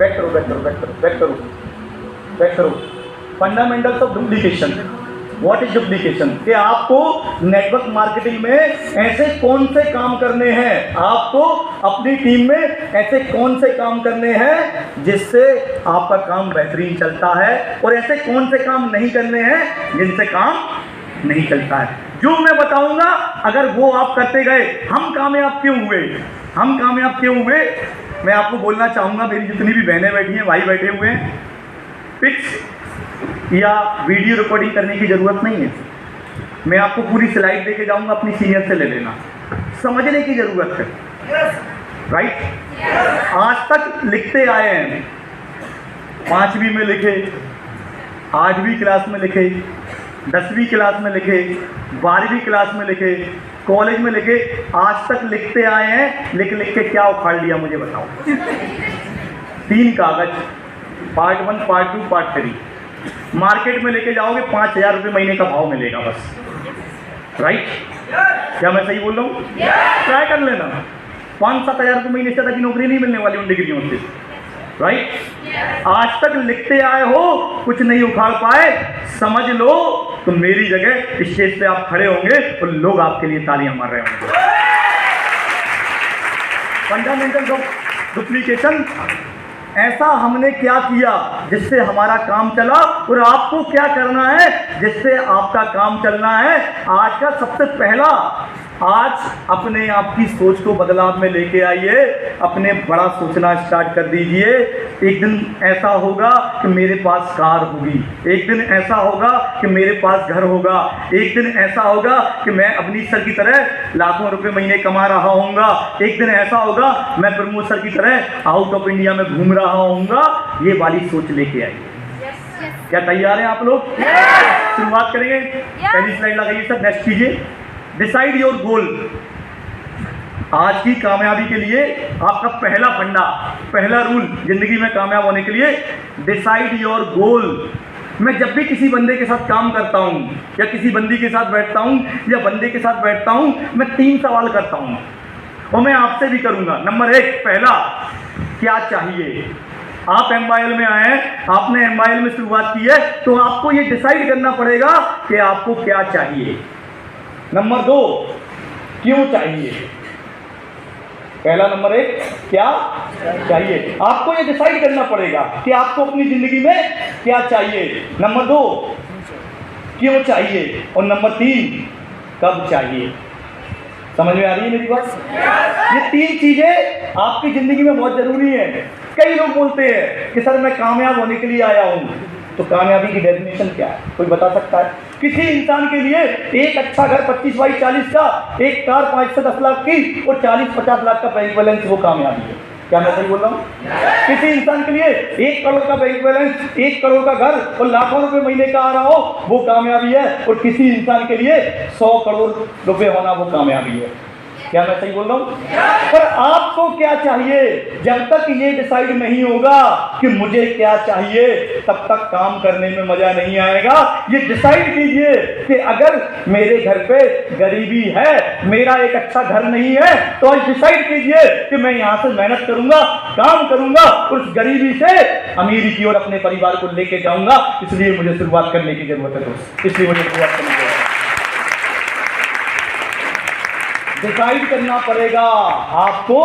Back करो back करो back करो बैक करो बैक करो। Fundamentals of duplication. What is duplication? कि आपको नेटवर्क मार्केटिंग में ऐसे कौन से काम करने हैं, आपको अपनी टीम में ऐसे कौन से काम करने हैं जिससे आपका काम बेहतरीन चलता है, और ऐसे कौन से काम नहीं करने हैं जिनसे काम नहीं चलता है। जो मैं बताऊंगा अगर वो आप करते गए, हम कामयाब क्यों हुए, हम कामयाब क्यों हुए, मैं आपको बोलना चाहूँगा। मेरी जितनी भी बहनें बैठी हैं, भाई बैठे हुए हैं, पिक्स या वीडियो रिकॉर्डिंग करने की ज़रूरत नहीं है। मैं आपको पूरी स्लाइड देके जाऊंगा, अपनी सीनियर से ले लेना, समझने की ज़रूरत है। राइट? आज तक लिखते आए हैं, 5वीं में लिखे, 8वीं क्लास में लिखे, 10वीं क्लास में लिखे, 12वीं क्लास में लिखे, कॉलेज में लिखे, आज तक लिखते आए हैं। लिख लिख के क्या उखाड़ लिया मुझे बताओ? 3 कागज, पार्ट 1, पार्ट 2, पार्ट 3। मार्केट में लेके जाओगे 5,000 रुपये महीने का भाव मिलेगा बस। राइट? क्या मैं सही बोल रहा हूँ? ट्राई कर लेना। 5-7 हज़ार रुपये महीने से तक नौकरी नहीं मिलने वाली उन डिग्रियों से। राइट? आज तक लिखते आए हो, कुछ नहीं उखाड़ पाए, समझ लो तो मेरी जगह स्टेज पे आप खड़े होंगे और लोग आपके लिए तालियां मार रहे होंगे। Fundamentals of duplication. ऐसा हमने क्या किया जिससे हमारा काम चला, और आपको क्या करना है जिससे आपका काम चलना है। आज का सबसे पहला, आज अपने आप की सोच को बदलाव में लेके आइए, अपने बड़ा सोचना स्टार्ट कर दीजिए। एक दिन ऐसा होगा कि मेरे पास कार होगी, एक दिन ऐसा होगा कि मेरे पास घर होगा, एक दिन ऐसा होगा कि मैं अपनी सर की तरह लाखों रुपए महीने कमा रहा होऊंगा, एक दिन ऐसा होगा मैं प्रमोद सर की तरह आउट ऑफ इंडिया में घूम रहा होऊंगा। ये वाली सोच लेके आइए। क्या तैयार हैं आप लोग? शुरुआत करेंगे। पहली स्लाइड लगाइए सर, नेक्स्ट कीजिए। Decide your goal. आज की कामयाबी के लिए आपका पहला फंडा, पहला रूल जिंदगी में कामयाब होने के लिए, डिसाइड योर गोल। मैं जब भी किसी बंदे के साथ काम करता हूं, या किसी बंदी के साथ बैठता हूं, या बंदे के साथ बैठता हूं, मैं 3 सवाल करता हूं, और मैं आपसे भी करूंगा। नंबर 1, पहला, क्या चाहिए? आप MIL में आए हैं, आपने MIL में शुरुआत की है, तो आपको ये डिसाइड करना पड़ेगा कि आपको क्या चाहिए। नंबर 2, क्यों चाहिए? पहला नंबर 1, क्या चाहिए? आपको ये डिसाइड करना पड़ेगा कि आपको अपनी जिंदगी में क्या चाहिए। नंबर 2, क्यों चाहिए, और नंबर 3, कब चाहिए। समझ में आ रही है मेरी बात? ये 3 चीजें आपकी जिंदगी में बहुत जरूरी है। कई लोग बोलते हैं कि सर मैं कामयाब होने के लिए आया हूं, तो कामयाबी की डेफिनेशन क्या है? कोई बता सकता है? किसी इंसान के लिए एक अच्छा घर 25 बाई 40 का, एक कार 5 से 10 लाख की, और 40-50 लाख का बैंक बैलेंस, वो कामयाबी है। क्या मैं सही बोल रहा हूँ? किसी इंसान के लिए 1 करोड़ का बैंक बैलेंस, 1 करोड़ का घर और लाखों रुपए महीने का आ रहा हो, वो कामयाबी है। और किसी इंसान के लिए 100 करोड़ रुपए होना, वो कामयाबी है। क्या मैं सही बोल रहा हूँ? पर आपको क्या चाहिए, जब तक ये डिसाइड नहीं होगा कि मुझे क्या चाहिए, तब तक काम करने में मजा नहीं आएगा। ये डिसाइड कीजिए कि अगर मेरे घर पे गरीबी है, मेरा एक अच्छा घर नहीं है, तो आज डिसाइड कीजिए कि मैं यहाँ से मेहनत करूंगा, काम करूंगा, उस गरीबी से अमीरी की ओर अपने परिवार को लेके जाऊंगा। इसलिए मुझे शुरुआत करने की जरूरत है दोस्त, इसलिए मुझे शुरुआत करने की जरूरत है। डिसाइड करना पड़ेगा आपको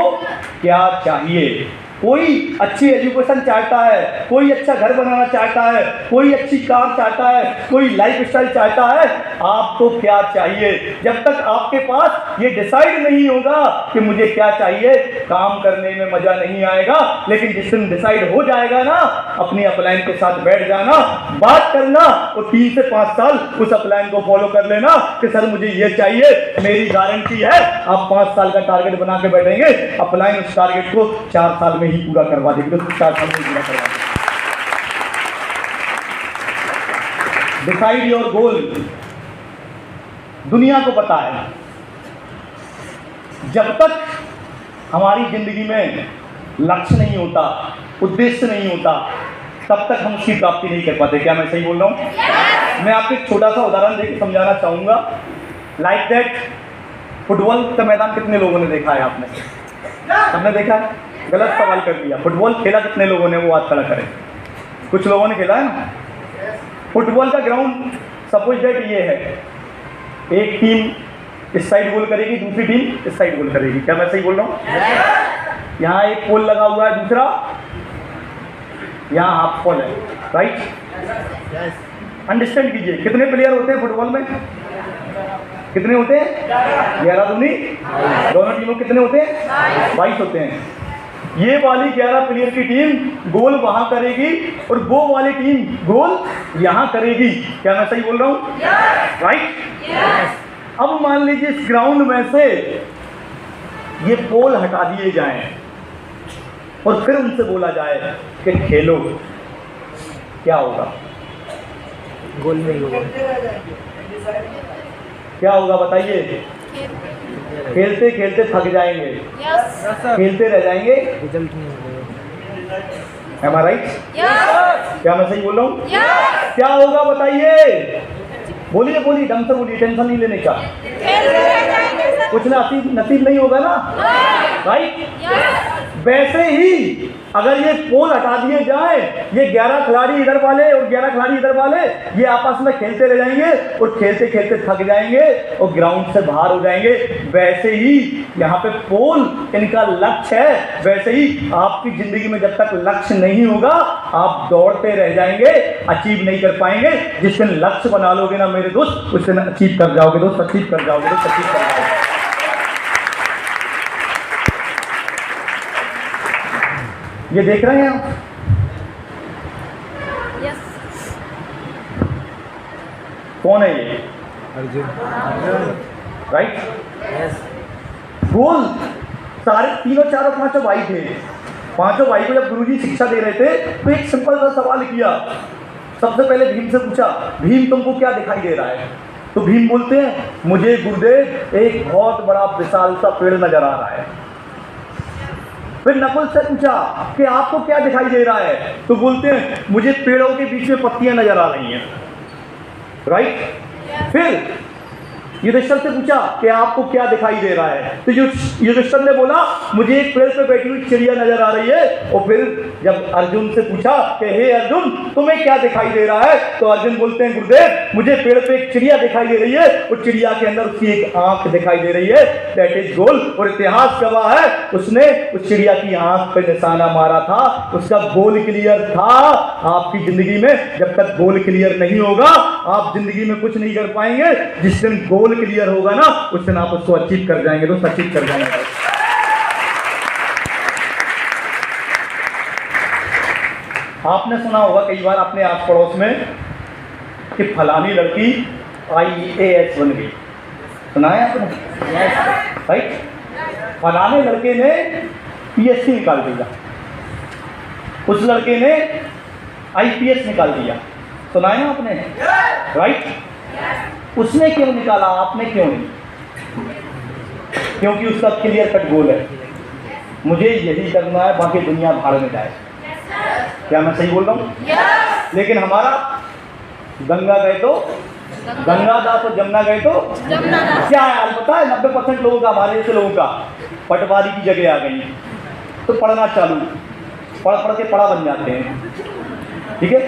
क्या चाहिए। कोई अच्छी एजुकेशन चाहता है, कोई अच्छा घर बनाना चाहता है, कोई अच्छी कार चाहता है, कोई लाइफ स्टाइल चाहता है। आपको क्या चाहिए? जब तक आपके पास ये डिसाइड नहीं होगा कि मुझे क्या चाहिए, काम करने में मजा नहीं आएगा। लेकिन जिस दिन डिसाइड हो जाएगा ना, अपनी अपलाइन के साथ बैठ जाना, बात करना, और 3 से 5 साल उस अपलाइन को फॉलो कर लेना कि सर मुझे ये चाहिए, मेरी गारंटी है आप 5 साल का टारगेट बना के बैठेंगे, अपलाइन उस टारगेट को 4 साल में ही पूरा करवा देगी, तो 4 साल में पूरा करवा देगी। Decide your goal. दुनिया को पता है, जब तक हमारी जिंदगी में लक्ष्य नहीं होता, उद्देश्य नहीं होता, तब तक हम उसकी प्राप्ति नहीं कर पाते। क्या मैं सही बोल रहा हूँ? मैं आपको एक छोटा सा उदाहरण देकर समझाना चाहूंगा। लाइक दैट, फुटबॉल का मैदान कितने लोगों ने देखा है? आपने सबने देखा है? गलत सवाल कर दिया। फुटबॉल खेला कितने लोगों ने, वो हाथ खड़ा करें। कुछ लोगों ने खेला है ना। फुटबॉल का ग्राउंड सपोज दैट ये है, एक टीम इस साइड गोल करेगी, दूसरी टीम इस साइड गोल करेगी। क्या मैं सही बोल रहा हूँ? यहाँ एक पोल लगा हुआ है, दूसरा यहाँ हाफ पोल है, राइट? अंडरस्टैंड कीजिए, कितने प्लेयर होते हैं फुटबॉल में? कितने होते हैं? 11 दूनी, दोनों टीमों कितने होते हैं? 22 होते हैं। ये वाली 11 प्लेयर की टीम गोल वहां करेगी और वो वाली टीम गोल यहां करेगी। क्या मैं सही बोल रहा हूं? राइट? अब मान लीजिए इस ग्राउंड में से ये पोल हटा दिए जाएं और फिर उनसे बोला जाए कि खेलो, क्या होगा? गोल नहीं होगा। क्या होगा बताइए? खेलते खेलते थक जाएंगे, खेलते रह जाएंगे, रिजल्ट नहीं होगा। Am I right? क्या मैं सही बोल रहा हूँ? क्या होगा बताइए? बोलिए बोलिए, ढंग से बोलिए, टेंशन नहीं लेने का। कुछ नसीब नहीं होगा ना, राइट? वैसे ही अगर ये पोल हटा दिए जाए, ये 11 खिलाड़ी इधर वाले और 11 खिलाड़ी इधर वाले, ये आपस में खेलते रह जाएंगे और खेलते खेलते थक जाएंगे और ग्राउंड से बाहर हो जाएंगे। वैसे ही यहाँ पे पोल इनका लक्ष्य है। वैसे ही आपकी जिंदगी में जब तक लक्ष्य नहीं होगा, आप दौड़ते रह जाएंगे, अचीव नहीं कर पाएंगे। जिस दिन लक्ष्य बना लोगे ना मेरे दोस्त, उस दिन अचीव कर जाओगे दोस्त, अचीव कर जाओगे दोस्त, अचीव कर जाओगे। ये देख रहे हैं आप? कौन है ये? अर्जुन। राइट? गोल सारे तीनों चारों पांचों भाई थे। पांचों भाई को जब गुरुजी शिक्षा दे रहे थे तो एक सिंपल सा सवाल किया। सबसे पहले भीम से पूछा, भीम तुमको क्या दिखाई दे रहा है? तो भीम बोलते हैं, मुझे गुरुदेव एक बहुत बड़ा विशाल सा पेड़ नजर आ रहा है। फिर नकुल से पूछा कि आपको क्या दिखाई दे रहा है? तो बोलते हैं, मुझे पेड़ों के बीच में पत्तियां नजर आ रही हैं, राइट? फिर युधिष्ठिर से पूछा कि आपको क्या दिखाई दे रहा है? तो युधिष्ठिर ने बोला, मुझे एक पेड़ पे बैठी हुई चिड़िया नजर आ रही है। और फिर जब अर्जुन से पूछा कि हे अर्जुन, तुम्हें क्या दिखाई दे रहा है? तो अर्जुन बोलते हैं, गुरुदेव मुझे पेड़ पे एक चिड़िया दिखाई दे रही है और चिड़िया के अंदर उसकी एक आंख दिखाई दे रही है, दैट इज गोल। और इतिहास गवाह है, उसने उस चिड़िया की आंख पे निशाना मारा था, उसका गोल क्लियर था। आपकी जिंदगी में जब तक गोल क्लियर नहीं होगा, आप जिंदगी में कुछ नहीं कर पाएंगे। जिस दिन गोल क्लियर होगा ना, उस दिन आप उसको अचीव कर जाएंगे, दोस्त अचीव कर जाएंगे। आपने सुना होगा कई बार अपने आस पड़ोस में कि फलानी लड़की IAS बन गई, सुना है आपने? राइट? फलाने लड़के ने PSC निकाल दिया, उस लड़के ने IPS निकाल दिया, सुना है आपने? राइट? उसने क्यों निकाला, आपने क्यों नहीं? क्योंकि उसका क्लियर कट गोल है, मुझे यही करना है, बाकी दुनिया भाड़ में जाए। क्या मैं सही बोल रहा हूँ? लेकिन हमारा गंगा गए तो गंगा दास और जमुना गए तो क्या है पता है? 90% लोगों का, हमारे जैसे लोगों का पटवारी की जगह आ गई तो पढ़ना चालू, पढ़ के पढ़ा बन जाते हैं। ठीक है,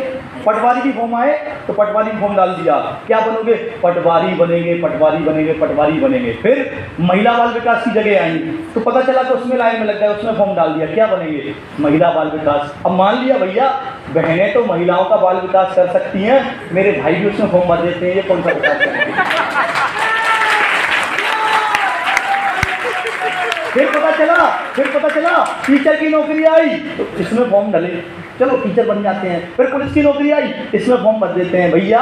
पटवारी की फॉर्म आए तो पटवारी फॉर्म डाल दिया, क्या बनोगे? पटवारी बनेंगे, पटवारी बनेंगे, पटवारी बनेंगे। फिर महिला बाल विकास की जगह आई तो पता चला तो उसमें लाइन में लग गया, उसमें फॉर्म डाल दिया, क्या बनेंगे? महिला बाल विकास। अब मान लिया भैया बहनें तो महिलाओं का बाल विकास कर सकती हैं, मेरे भाई भी उसमें फॉर्म भर देते हैं, ये कौन सा विकास करेंगे? फिर पता चला टीचर की नौकरी आई तो इसमें फॉर्म डाले, चलो टीचर बन जाते हैं। फिर पुलिस की नौकरी आई, इसमें फॉर्म भर देते हैं। भैया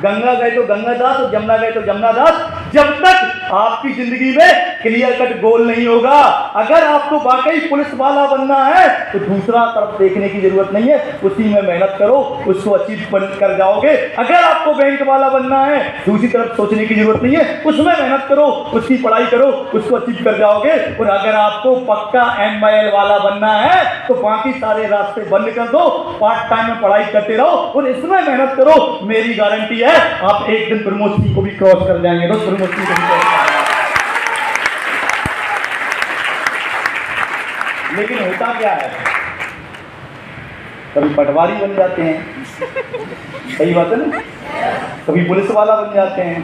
गंगा गए तो गंगा दास और जमुना गए तो जमुना दास। जब तक आपकी जिंदगी में क्लियर कट गोल नहीं होगा, अगर आपको वाकई पुलिस वाला बनना है तो दूसरा तरफ देखने की जरूरत नहीं है, उसी में मेहनत करो, उसको अचीव कर जाओगे। अगर आपको बैंक वाला बनना है, दूसरी तरफ सोचने की जरूरत नहीं है, उसमें मेहनत करो, उसकी पढ़ाई करो, उसको अचीव कर जाओगे। और अगर आपको पक्का MIL वाला बनना है तो बाकी सारे रास्ते बंद कर दो, पार्ट टाइम में पढ़ाई करते रहो और इसमें मेहनत करो। मेरी गारंटी है आप एक दिन प्रमोशन को भी क्रॉस कर जाएंगे, दोस्त प्रमोशन को भी क्रॉस। लेकिन होता क्या है, कभी पटवारी बन जाते हैं, सही बात है ना, कभी पुलिस वाला बन जाते हैं,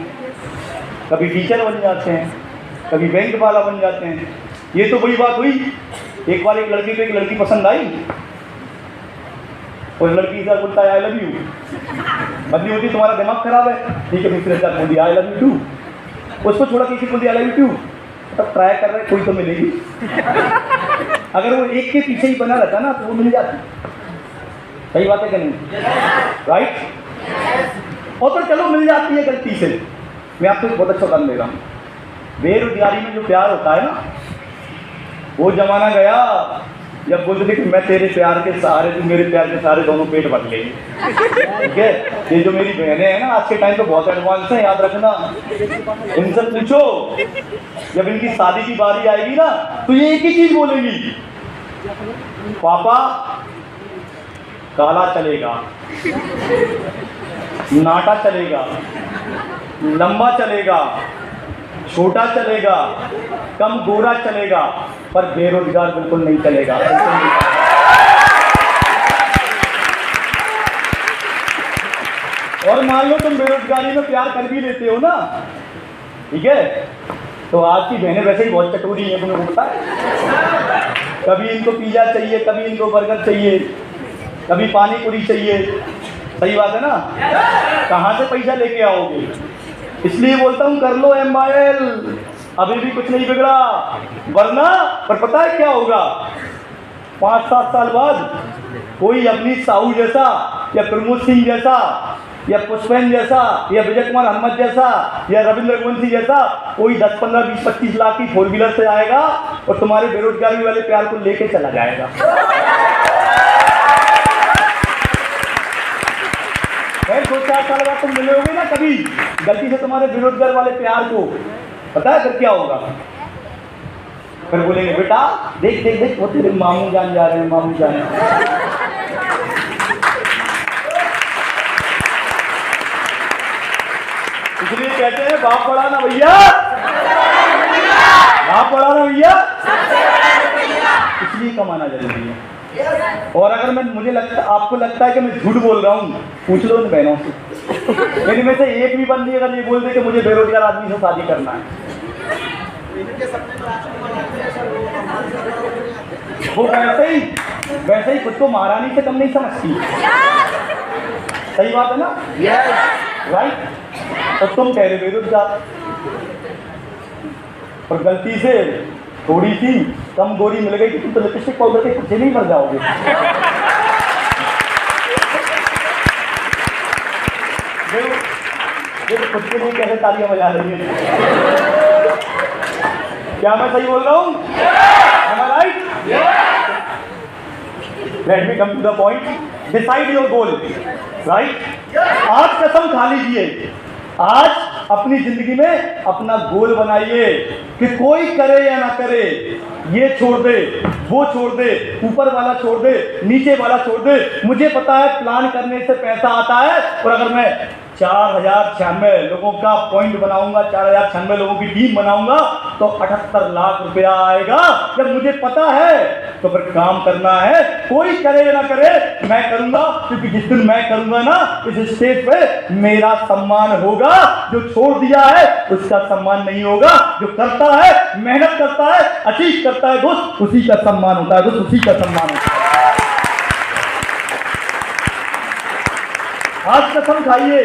कभी टीचर बन जाते हैं, कभी बैंक वाला बन जाते हैं। ये तो बड़ी बात हुई। एक बार एक लड़की को एक लड़की पसंद आई और लड़की से बोलता है आई लव यू। बदली होती तुम्हारा दिमाग खराब है, ठीक है, दूसरे साथ बोल दिया आई लव यू टू। उसको छोड़ा किसी बोल दिया आई लव यू टू, तब ट्राई कर रहे कोई तो मिलेगी। अगर वो एक के पीछे ही बना रहता ना तो वो मिल जाती। सही बात है कि नहीं, राइट। और तो चलो मिल जाती है गलती से। मैं आपको एक बहुत अच्छा उदाहरण दे रहा हूँ। बेरोजगारी में जो प्यार होता है ना, वो जमाना गया जब बोलते थे कि मैं तेरे प्यार के सहारे, तू मेरे प्यार के सहारे, दोनों पेट भर लेंगे। ठीक है, ये जो मेरी बहनें हैं ना आज के टाइम पे बहुत एडवांस है, याद रखना। इनसे पूछो जब इनकी शादी की बारी आएगी ना तो ये एक ही चीज बोलेंगी, पापा काला चलेगा, नाटा चलेगा, लंबा चलेगा, छोटा चलेगा, कम गोरा चलेगा, पर बेरोजगार बिल्कुल नहीं चलेगा। और मान लो तुम बेरोजगारी में प्यार कर भी लेते हो ना, ठीक है, तो आज की बहनें वैसे ही बहुत चटोरी हैं, तुम्हें पता है। कभी इनको पिज़्ज़ा चाहिए, कभी इनको बर्गर चाहिए, कभी पानी पूरी चाहिए। सही बात है ना, कहाँ से पैसा लेके आओगे? इसलिए बोलता हूँ कर लो एमवाईएल, अभी भी कुछ नहीं बिगड़ा। वरना पर पता है क्या होगा, 5-7 साल बाद कोई अपनी साहू जैसा या प्रमोद सिंह जैसा या पुष्पेन जैसा या विजय कुमार अहमद जैसा या रविंद्र रघुवंशी जैसा कोई 10, 15, 20, 25 लाख की 4 व्हीलर से आएगा और तुम्हारे बेरोजगारी वाले प्यार को लेके चला जाएगा। फिर 2-4 साल बाद तुम मिलोगे ना कभी गलती से तुम्हारे बेरोजगार वाले प्यार को, पता है फिर क्या होगा? फिर बोलेंगे बेटा देख देख देख वो तेरे मामू जान जा रहे हैं, मामू जान। इसलिए कहते हैं बाप बड़ा ना भैया, बाप बड़ा ना भैया, इसलिए कमाना जरूरी है। और अगर मुझे लगता, आपको लगता है कि मैं झूठ बोल रहा हूँ, पूछ लो इन बहनों से, इनमें से एक भी बंदी अगर ये बोल दे कि मुझे बेरोजगार आदमी से शादी करना है, वो वैसे ही खुद को महारानी से कम नहीं समझती। सही बात है ना, राइट। और तुम कह रहे बेरोजगार, और गलती से थोड़ी सी कम गोरी मिल गई तो लिपस्टिक पाउडर के पीछे नहीं मर जाओगे। देखो खुद के लिए कैसे तालियां बजा रही है। क्या मैं सही बोल रहा हूँ? Am I right? Let me come to the point. Decide your goal, right? आज कसम खा लीजिए, आज अपनी जिंदगी में अपना गोल बनाइए कि कोई करे या ना करे, ये छोड़ दे, वो छोड़ दे, ऊपर वाला छोड़ दे, नीचे वाला छोड़ दे। मुझे पता है प्लान करने से पैसा आता है, और अगर मैं 4096 लोगों का पॉइंट बनाऊंगा, 4096 लोगों की टीम बनाऊंगा तो 78 लाख रुपया आएगा। जब मुझे पता है तो फिर काम करना है, कोई करे या ना करे मैं करूंगा, क्योंकि जिस दिन मैं करूंगा ना इस स्टेज पे मेरा सम्मान होगा। जो छोड़ दिया है उसका सम्मान नहीं होगा, जो करता है, मेहनत करता है, अचीव करता है दोस्त, उसी का सम्मान होता है दोस्त, उसी का सम्मान होता है। आज कसम खाइए,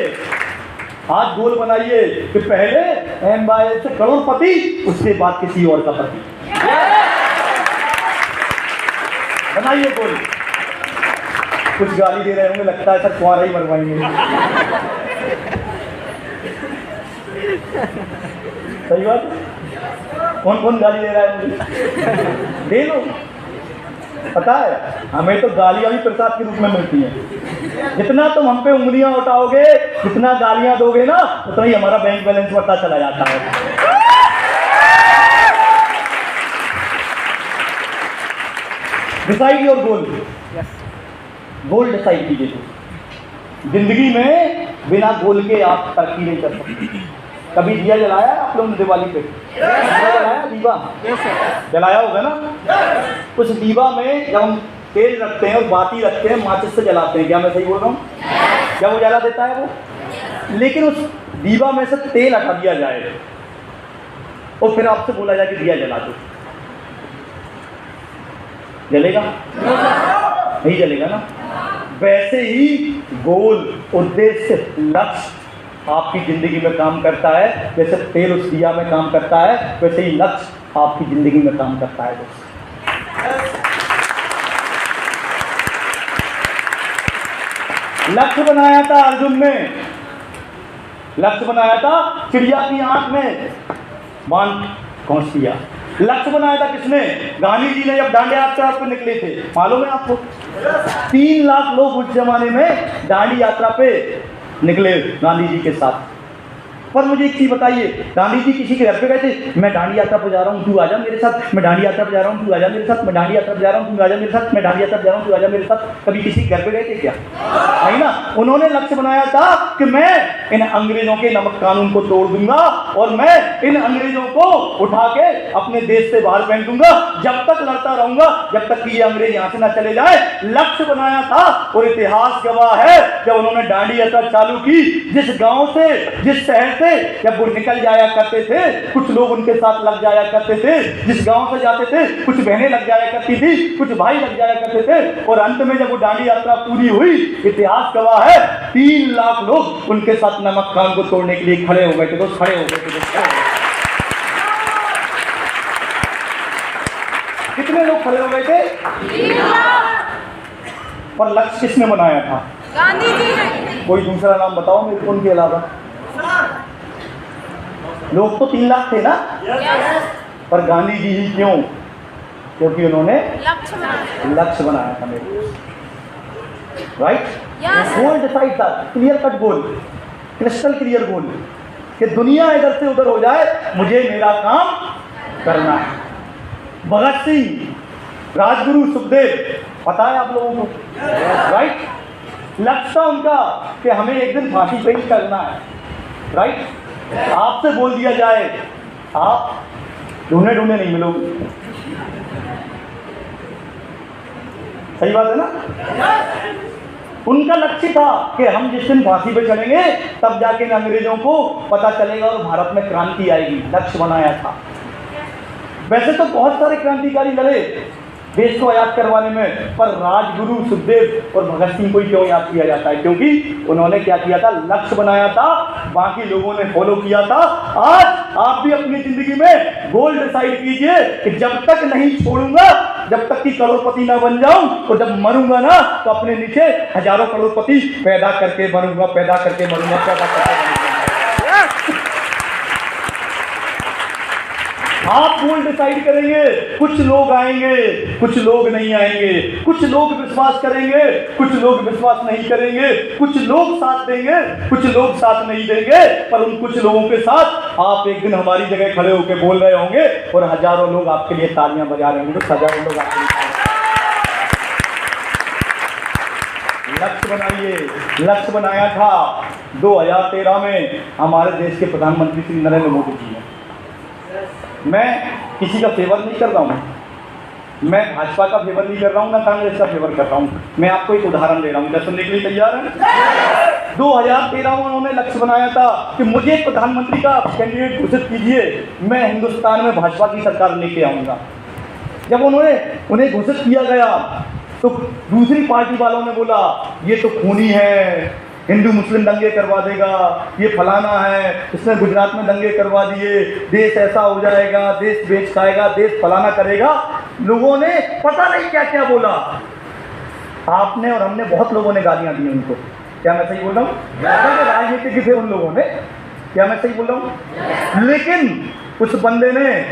आज गोल बनाइए कि पहले एमवाईएल से करोड़पति, उसके बाद किसी और का पति। बनाइए गोल। कुछ गाली दे रहे होंगे, लगता है सर कुआरा ही मरवाएंगे। सही बात। कौन कौन गाली दे रहा है मुझे? दे लो। पता है हमें तो गालियां भी प्रसाद के रूप में मिलती हैं। जितना तुम हम पे उंगलियां उठाओगे, जितना गालियां दोगे ना, उतना ही हमारा बैंक बैलेंस बढ़ता चला जाता है। Decide your goal. Goal decide कीजिए। जिंदगी में बिना गोल के आप तरक्की नहीं कर सकते। कभी दिया जलाया है आप लोगों ने दिवाली पे? दिया जलाया, दीवा जलाया होगा ना। उस दीवा में जब हम तेल रखते हैं और बाती रखते हैं, माचिस से जलाते हैं, क्या मैं सही बोल रहा हूँ? क्या वो जला देता है वो? लेकिन उस दीवा में से तेल हटा दिया जाए और फिर आपसे बोला जाए कि दिया जला दो, जलेगा? नहीं जलेगा ना। वैसे ही गोल उद्देश्य लक्ष्य आपकी जिंदगी में काम करता है। जैसे तेल उस दिया में काम करता है, वैसे ही लक्ष्य आपकी जिंदगी में काम करता है। लक्ष्य बनाया था अर्जुन ने, लक्ष्य बनाया था चिड़िया की आंख में बाण घोंस दिया। लक्ष्य बनाया था किसने? गांधी जी ने जब दांडी यात्रा पर निकले थे, मालूम है आपको? 3 लाख लोग उस जमाने में दांडी यात्रा पे निकले गांधी जी के साथ। पर मुझे एक चीज बताइए, गांधी जी किसी के घर पे गए थे? मैं दांडी यात्रा पर जा रहा हूँ, तू आजा मेरे साथ। मैं दांडी यात्रा पर जा रहा हूँ, तू आजा मेरे साथ। मैं दांडी यात्रा पर जा रहा हूँ, तू आजा मेरे साथ। मैं दांडी यात्रा पर जा रहा हूँ, तू आजा मेरे साथ। कभी किसी घर पे गए थे क्या? नहीं ना। उन्होंने लक्ष्य बनाया था कि मैं इन अंग्रेजों के नमक कानून को तोड़ दूंगा और मैं इन अंग्रेजों को उठा के अपने देश से बाहर फेंक दूंगा। जब तक लड़ता रहूंगा, जब तक कि ये अंग्रेज यहाँ से ना चले जाए। लक्ष्य बनाया था और इतिहास गवाह है, जब उन्होंने दांडी यात्रा चालू की, जिस गांव से, जिस शहर से जब वो निकल जाया करते थे, कुछ लोग उनके साथ लग जाया करते थे। जिस गांव से जाते थे, कुछ बहनें लग जाया करती थी, कुछ भाई लग जाया करते थे। और अंत में जब वो दांडी यात्रा पूरी हुई, इतिहास गवाह है 3 लाख लोग उनके साथ नमक कानून को तोड़ने के लिए खड़े हो गए थे। दोस्त खड़े हो गए थे। कितने लोग खड़े हो गए थे? 3 लाख। पर लक्ष्य किसने बनाया था? गांधी जी ने। कोई दूसरा नाम बताओ मेरे को उनके अलावा। लोग तो 3 लाख थे ना, पर गांधी जी ही क्यों? क्योंकि उन्होंने लक्ष्य बनाया था मेरे को। राइट? गोल डिसाइड था, क्लियर कट गोल, क्रिस्टल क्लियर गोल, कि दुनिया इधर से उधर हो जाए, मुझे मेरा काम करना है। भगत सिंह, राजगुरु, सुखदेव, पता है आप लोगों को? राइट? लक्ष्य था उनका कि हमें एक दिन फांसी पे ही करना है। राइट? आपसे बोल दिया जाए आप ढूंढे ढूंढे नहीं मिलोगे। सही बात है ना? उनका लक्ष्य था कि हम जिस दिन फांसी पे चढ़ेंगे, तब जाके अंग्रेजों को पता चलेगा और भारत में क्रांति आएगी। लक्ष्य बनाया था। वैसे तो बहुत सारे क्रांतिकारी लड़े देश को आजाद करवाने में, पर राजगुरु, सुखदेव और भगत सिंह को ही क्यों याद किया जाता है? क्योंकि उन्होंने क्या किया था? लक्ष्य बनाया था, बाकी लोगों ने फॉलो किया था। आज आप भी अपनी जिंदगी में गोल डिसाइड कीजिए कि जब तक नहीं छोड़ूंगा, जब तक कि करोड़पति ना बन जाऊं, और जब मरूंगा ना तो अपने नीचे हजारों करोड़पति पैदा करके मरूंगा, पैदा करके मरूंगा, पैदा करके मरूंगा। आप गोल डिसाइड करेंगे। कुछ लोग आएंगे, कुछ लोग नहीं आएंगे, कुछ लोग विश्वास करेंगे, कुछ लोग विश्वास नहीं करेंगे, कुछ लोग साथ देंगे, कुछ लोग साथ नहीं देंगे। पर उन कुछ लोगों के साथ आप एक दिन हमारी जगह खड़े होकर बोल रहे होंगे और हजारों लोग आपके लिए तालियां बजा रहे होंगे। हजारों लोग आपके लिए। लक्ष्य बनाइए। लक्ष्य बनाया था 2013 में हमारे देश के प्रधानमंत्री श्री नरेंद्र मोदी जी ने। मैं किसी का फेवर नहीं कर रहा हूँ, मैं भाजपा का फेवर नहीं कर रहा हूँ, ना कांग्रेस का फेवर कर रहा हूँ। मैं आपको एक उदाहरण दे रहा हूँ, क्या सुनने के लिए तैयार हैं? 2013 में उन्होंने लक्ष्य बनाया था कि मुझे प्रधानमंत्री का कैंडिडेट घोषित कीजिए, मैं हिंदुस्तान में भाजपा की सरकार लेके आऊँगा। जब उन्हें घोषित किया गया तो दूसरी पार्टी वालों ने बोला ये तो खूनी है, हिंदू मुस्लिम दंगे करवा देगा, ये फलाना है, इसने गुजरात में दंगे करवा दिए, देश ऐसा हो जाएगा, देश बेच खाएगा, देश फलाना करेगा। लोगों ने पता नहीं क्या क्या बोला। आपने और हमने बहुत लोगों ने गालियां दी उनको। क्या मैं सही बोल रहा हूँ? राजनीतिक थे उन लोगों ने। क्या मैं सही बोल रहा हूँ? लेकिन उस बंदे ने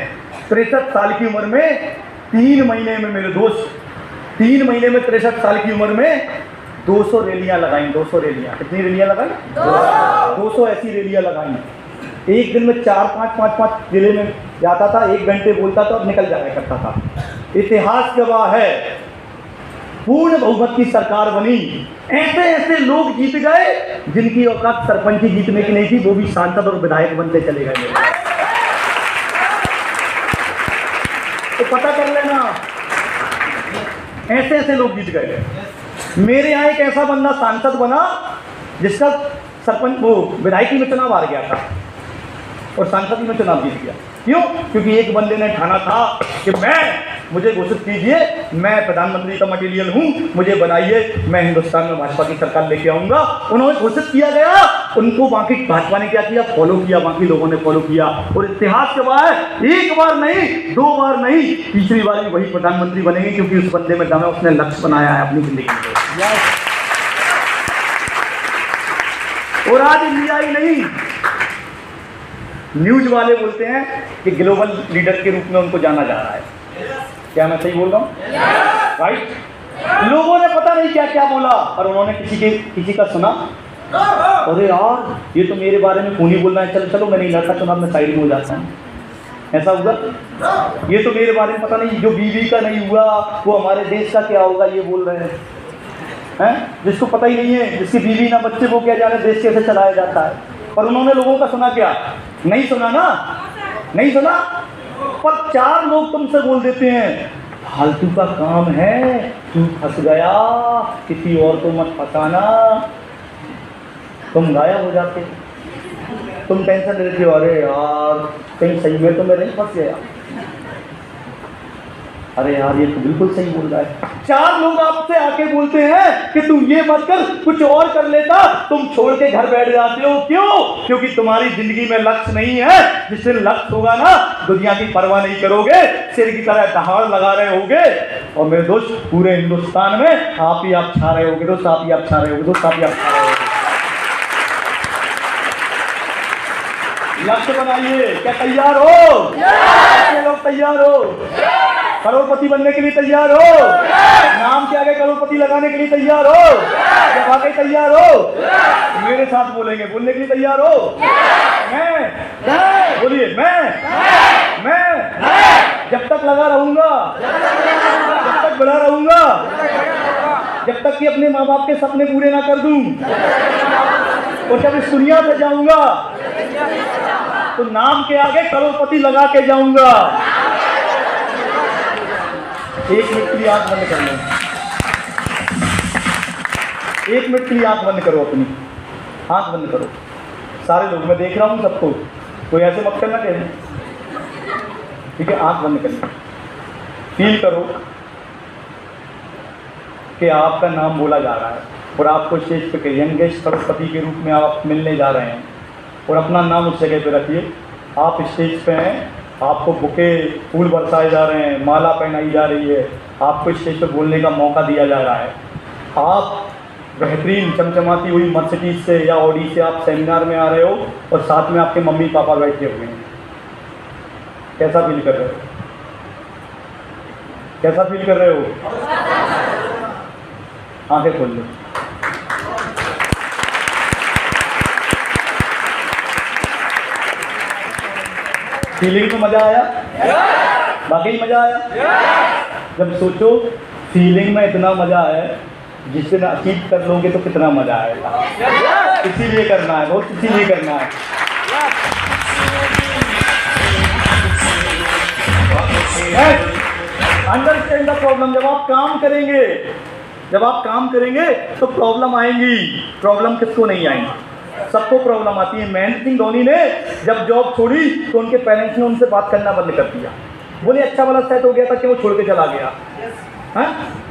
63 साल की उम्र में 3 महीने में, मेरे दोस्त, 3 महीने में 63 साल की उम्र में 200 रैलियां लगाई। 200 रैलियां। कितनी रैलियां लगाई? 200 ऐसी रैलियां लगाई। एक दिन में 4-5 जिले में जाता था, 1 घंटे बोलता था और निकल जाया करता था। इतिहास गवाह है पूर्ण बहुमत की सरकार बनी। ऐसे ऐसे लोग जीत गए जिनकी औकात सरपंच जीतने की नहीं थी, वो भी सांसद और विधायक बनते चले गए। तो पता कर लेना, ऐसे ऐसे लोग जीत गए। मेरे यहाँ एक ऐसा बंदा सांसद बना जिसका सरपंच वो विधायकी में चुनाव हार गया था और सांसद में चुनाव जीत गया। क्यों? क्योंकि एक बंदे ने ठाना था कि मुझे घोषित कीजिए, मैं प्रधानमंत्री का मटेरियल हूं, मुझे बनाइए, मैं हिंदुस्तान में भाजपा की सरकार लेके आऊंगा। उन्होंने घोषित किया गया, उनको बाकी भाजपा ने क्या किया, फॉलो किया, बाकी लोगों ने फॉलो किया और इतिहास के बाद एक बार नहीं, 2 बार नहीं, तीसरी बार भी वही प्रधानमंत्री बनेंगे, क्योंकि उस बंदे में दम है, उसने लक्ष्य बनाया है अपनी जिंदगी में। और आज इंडिया ही नहीं, न्यूज वाले बोलते हैं कि ग्लोबल लीडर के रूप में उनको जाना जा रहा है। क्या मैं सही बोल रहा हूँ? राइट? लोगों ने पता नहीं क्या क्या बोला, और उन्होंने किसी का सुना, अरे यार ये तो मेरे बारे में खूनी बोल रहा है, चलो चलो मैं नहीं लड़ता चुनाव में, साइड में हो जाता हूँ। ऐसा हुआ? ये तो मेरे बारे में पता नहीं, जो बीवी का नहीं हुआ वो हमारे देश का क्या होगा, ये बोल रहे हैं। जिसको पता ही नहीं है, जिसकी बीवी ना बच्चे, वो क्या जाने देश कैसे चलाया जाता है। पर उन्होंने लोगों का सुना क्या? नहीं सुना ना, नहीं सुना। पर 4 लोग तुमसे बोल देते हैं फालतू का काम है, तू फंस गया, किसी और को मत फंसाना, तुम गायब हो जाते। तुम टेंशन लेते हो, अरे यार कहीं सही में तो मैं नहीं फंस गया, अरे यार ये तो बिल्कुल सही बोल रहा है। 4 लोग आपसे आके बोलते हैं कि तुम ये मत कर, कुछ और कर लेता, तुम छोड़ के घर बैठ जाते हो। क्यों? क्योंकि तुम्हारी जिंदगी में लक्ष्य नहीं है। जिस दिन लक्ष्य होगा ना, दुनिया की परवाह नहीं करोगे, सिर की तरह दहाड़ लगा रहे होगे। और मेरे दोस्त, पूरे हिंदुस्तान में आप ही आप छा रहे होगे दोस्त, आप ही आप छा रहे होगे दोस्त, आप ही आप छा रहे होगे। लक्ष्य बनाइए। क्या तैयार हो? कितने लोग तैयार हो? करोड़पति बनने के लिए तैयार हो? नाम के आगे करोड़पति लगाने के लिए तैयार हो? क्या वाकई तैयार हो? मेरे साथ बोलेंगे, बोलने के लिए तैयार हो? मैं बोलिए, मैं जब तक लगा रहूंगा, जब तक बड़ा रहूंगा, जब तक कि अपने माँ बाप के सपने पूरे ना कर दूं, और जब इस दुनिया से जाऊंगा तो नाम के आगे करोड़पति लगा के जाऊंगा। 1 मिनट के लिए आंख बंद कर लो, 1 मिनट के लिए आंख बंद करो, अपनी आंख बंद करो। सारे लोग, मैं देख रहा हूँ सबको, कोई ऐसे मत करना कहे, ठीक है? आंख बंद कर लो, फील करो कि आपका नाम बोला जा रहा है और आपको स्टेज पे यंगेस्ट करोड़पति के रूप में आप मिलने जा रहे हैं, और अपना नाम उस जगह पे रखिए। आप स्टेज पे हैं, आपको बुके फूल बरसाए जा रहे हैं, माला पहनाई जा रही है, आपको स्टेज पे बोलने का मौका दिया जा रहा है। आप बेहतरीन चमचमाती हुई मर्सिडीज से या ऑडी से आप सेमिनार में आ रहे हो और साथ में आपके मम्मी पापा बैठे हुए हैं। कैसा फील कर रहे हो? कैसा फील कर रहे हो? आंखें खोल लो। फीलिंग में मजा आया? वाकई मजा आया? जब सोचो फीलिंग में इतना मजा है, जिस दिन अचीव कर लोगे तो कितना मजा आएगा। इसीलिए करना है, बहुत इसीलिए करना है। Understand the problem. जब आप काम करेंगे, जब आप काम करेंगे तो प्रॉब्लम आएंगी। प्रॉब्लम किसको नहीं आएंगी? सबको प्रॉब्लम आती है। महेंद्र सिंह धोनी ने जब जॉब छोड़ी तो उनके पेरेंट्स ने उनसे बात करना बंद कर दिया। बोले अच्छा वाला सेट हो गया था कि वो छोड़ के चला गया।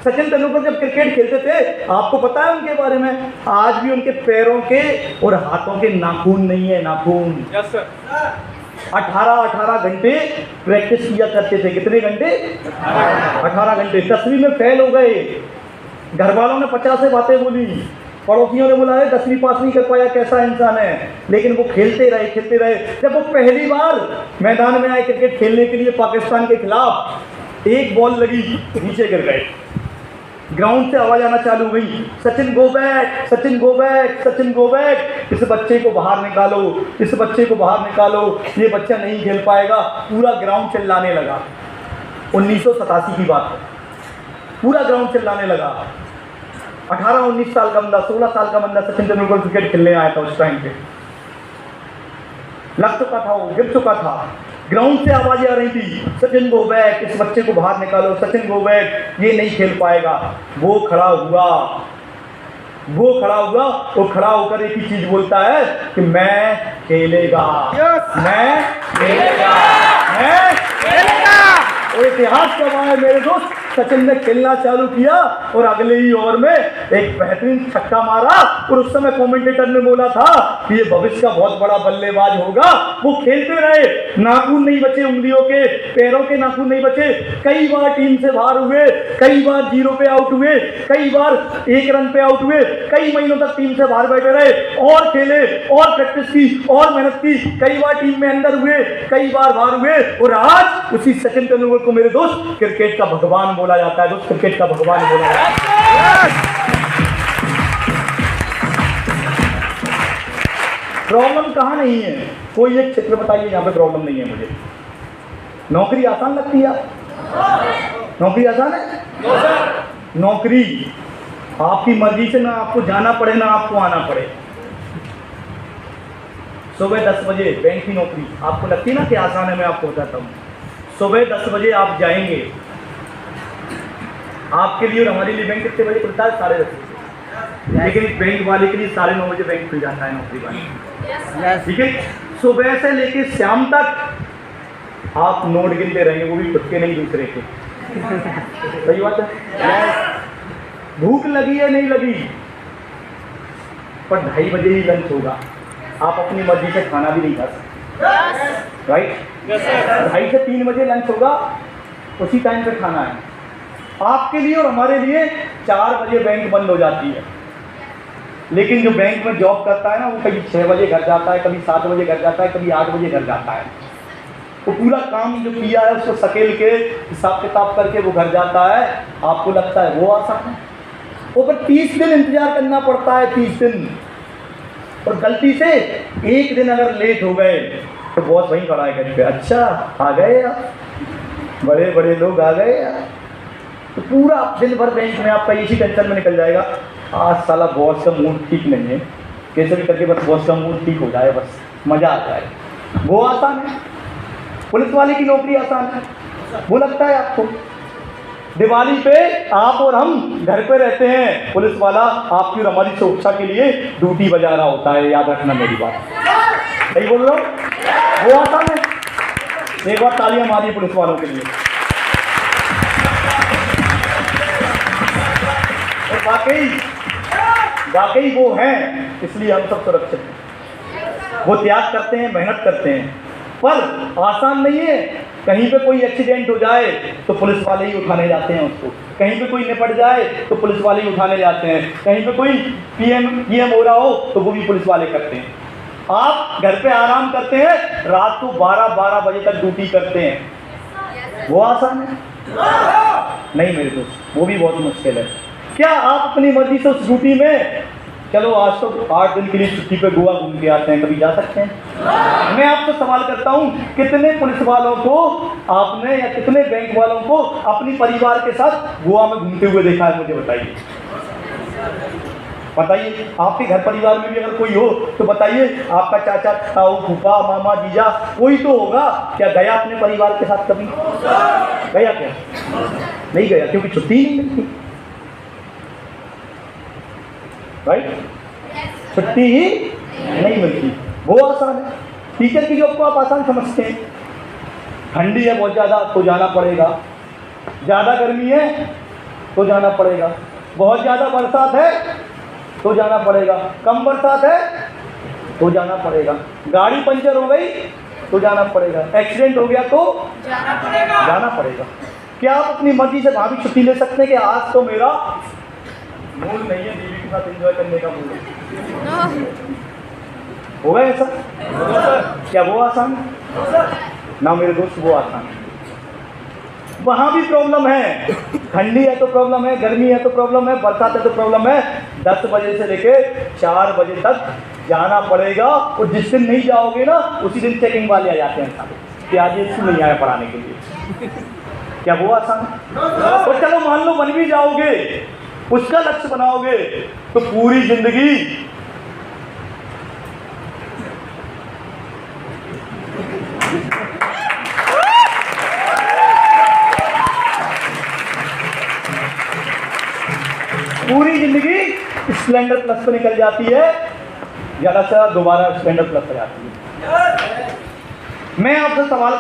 सचिन तेंदुलकर जब क्रिकेट खेलते थे, आपको पता है उनके बारे में, आज भी उनके पैरों के और हाथों के नाखून नहीं है, नाखून। 18 घंटे प्रैक्टिस किया करते थे। कितने घंटे? 18 घंटे। 10वीं में फेल हो गए। घर वालों ने 50 बातें बोली, पड़ोसियों ने बोला है 10वीं पास नहीं कर पाया, कैसा इंसान है। लेकिन वो खेलते रहे, खेलते रहे। जब वो पहली बार मैदान में आए क्रिकेट खेलने के लिए पाकिस्तान के खिलाफ, एक बॉल लगी, नीचे गिर गए। ग्राउंड से आवाज आना चालू हुई, Sachin go back, Sachin go back, Sachin go back. इस बच्चे को बाहर निकालो, इस बच्चे को बाहर निकालो, ये बच्चा नहीं खेल पाएगा। पूरा ग्राउंड चिल्लाने लगा। 1987 की बात है। पूरा ग्राउंड चिल्लाने लगा। 18-19 साल का बंदा, 16 साल का बंदा सचिन तेंदुलकर क्रिकेट खेलने आया था उस टाइम पे। लग चुका था, वो गिर चुका था। ग्राउंड से आवाजें आ रही थी, सचिन गो बैक, इस बच्चे को बाहर निकालो, सचिन गो बैक, ये नहीं खेल पाएगा। वो खड़ा हुआ, वो खड़ा होकर एक ही चीज बोलता है कि मैं खेलेगा, मैं खेलेगा, मैं खेलेगा। और इतिहास गवाह है मेरे दोस्त, सचिन ने खेलना चालू किया और अगले ही ओवर में एक बेहतरीन छक्का मारा। और उस समय कमेंटेटर ने बोला था कि ये भविष्य का बहुत बड़ा बल्लेबाज होगा। वो खेलते रहे, नाखून नहीं बचे उंगलियों के, पैरों के नाखून नहीं बचे। कई बार टीम से बाहर हुए, कई बार 0 पे आउट हुए, कई बार 1 रन पे आउट हुए, कई महीनों तक टीम से बाहर बैठे रहे और खेले और प्रैक्टिस की और मेहनत की। कई बार टीम में अंदर हुए, कई बार बाहर हुए। और आज उसी सचिन तेंदुलकर को मेरे दोस्त क्रिकेट का भगवान बोला जाता है। दोस्त, क्रिकेट का भगवान बोला जाता है। प्रॉब्लम कहाँ नहीं है? कोई एक क्षेत्र बताइए जहाँ पे प्रॉब्लम नहीं है मुझे। नौकरी आसान लगती है? नौकरी आसान है? नौकरी आपकी मर्जी से, ना आपको जाना पड़े ना आपको आना पड़े। सुबह 10 बजे बैंक की नौकरी आपको लगती है ना कि आसान है? मैं आपको बताता हूँ। सुबह 10 बजे आप जाएंगे, आपके लिए और हमारे लिए बैंक कितने बजे खुलता है? 10:30 बजे। लेकिन बैंक वाले के लिए 9:30 बजे बैंक खुल जाता है, नौकरी वाले। ठीक है, सुबह से लेकर शाम तक आप नोट गिनते रहेंगे, वो भी खुद के नहीं दूसरे के। सही बात है? भूख लगी है नहीं लगी, पर 2:30 बजे ही लंच होगा। आप अपनी मर्जी से खाना भी नहीं खा सकते, राइट? 2:30 से 3 बजे लंच होगा, उसी टाइम पे खाना है। आपके लिए और हमारे लिए 4 बजे बैंक बंद हो जाती है। लेकिन जो बैंक में जॉब करता है ना, वो कभी 6 बजे घर जाता है, कभी 7 बजे घर जाता है, कभी 8 बजे घर जाता है। वो पूरा काम जो किया है उसको सकेल के हिसाब किताब करके वो घर जाता है। आपको लगता है वो आसान है? वो पर 30 दिन इंतजार करना पड़ता है, 30 दिन। और गलती से एक दिन अगर लेट हो गए तो बॉस वहीं खड़ा है घर पे, अच्छा आ गए यार, बड़े बड़े लोग आ गए यार। तो पूरा दिन भर बैंक में आपका इसी टेंशन में निकल जाएगा, आज साला बॉस का मूड ठीक नहीं है, कैसे भी करके बस बॉस का मूड ठीक हो जाए, बस मज़ा आ जाए। वो आसान है? पुलिस वाले की नौकरी आसान है? वो लगता है आपको? दिवाली पे आप और हम घर पे रहते हैं, पुलिस वाला आपकी और हमारी सुरक्षा के लिए ड्यूटी बजा रहा होता है। याद रखना मेरी बात, सही बोल रहा हूँ? वो आसान है? एक बार तालियां मारिए पुलिस वालों के लिए। और वाकई वो हैं, इसलिए हम सब सुरक्षित हैं। वो त्याग करते हैं, मेहनत करते हैं, पर आसान नहीं है। कहीं पे कोई एक्सीडेंट हो जाए तो पुलिस वाले ही उठाने जाते हैं उसको, कहीं पे कोई निपट जाए तो पुलिस वाले ही उठाने जाते हैं, कहीं पे कोई पीएम हो रहा हो तो वो भी पुलिस वाले करते हैं। आप घर पे आराम करते हैं, रात को 12 बजे तक ड्यूटी करते हैं। वो आसान है? नहीं मेरे दोस्त, वो भी बहुत मुश्किल है। क्या आप अपनी मर्जी से उस ड्यूटी में, चलो आज तो 8 दिन के लिए छुट्टी पे गोवा घूम के आते हैं, कभी जा सकते हैं? मैं आपसे सवाल करता हूं, कितने पुलिस वालों को आपने या कितने बैंक वालों को अपनी परिवार के साथ गोवा में घूमते हुए देखा है? मुझे बताइए, बताइए। आपके घर परिवार में भी अगर कोई हो तो बताइए, आपका चाचा, ताऊ, फूफा, मामा, जीजा, कोई तो होगा। क्या गया अपने परिवार के साथ कभी? गया क्या? नहीं गया, क्योंकि छुट्टी ही नहीं मिलती, राइट? छुट्टी ही नहीं मिलती। वो आसान है? टीचर की जॉब को आप आसान समझते हैं? ठंडी है बहुत ज़्यादा तो जाना पड़ेगा, ज़्यादा गर्मी है तो जाना पड़ेगा, बहुत ज़्यादा बरसात है तो जाना पड़ेगा, कम बरसात है तो जाना पड़ेगा, गाड़ी पंचर हो गई तो जाना पड़ेगा, एक्सीडेंट हो गया तो जाना पड़ेगा। क्या आप अपनी मर्जी से भाभी छुट्टी ले सकते हैं कि आज तो मेरा मूड नहीं है, बीवी के साथ एंजॉय करने का मूड है? होगा ऐसा? क्या वो आसान है? ना मेरे दोस्त, वो आसान है। वहाँ भी प्रॉब्लम है, ठंडी है तो प्रॉब्लम है, गर्मी है तो प्रॉब्लम है, बरसात है तो प्रॉब्लम है। 10 बजे से लेके 4 बजे तक जाना पड़ेगा। और जिस दिन नहीं जाओगे ना, उसी दिन चेकिंग वाले आ जाते हैं सारे कि आज ये स्कूल नहीं आया पढ़ाने के लिए। क्या वो आसान है? और चलो मान लो बन भी जाओगे, उसका लक्ष्य बनाओगे, तो पूरी जिंदगी स्प्लेंडर प्लस पे निकल जाती है, ज्यादा से दोबारा स्प्लेंडर प्लस पे जाती है। मैं आपसे सवाल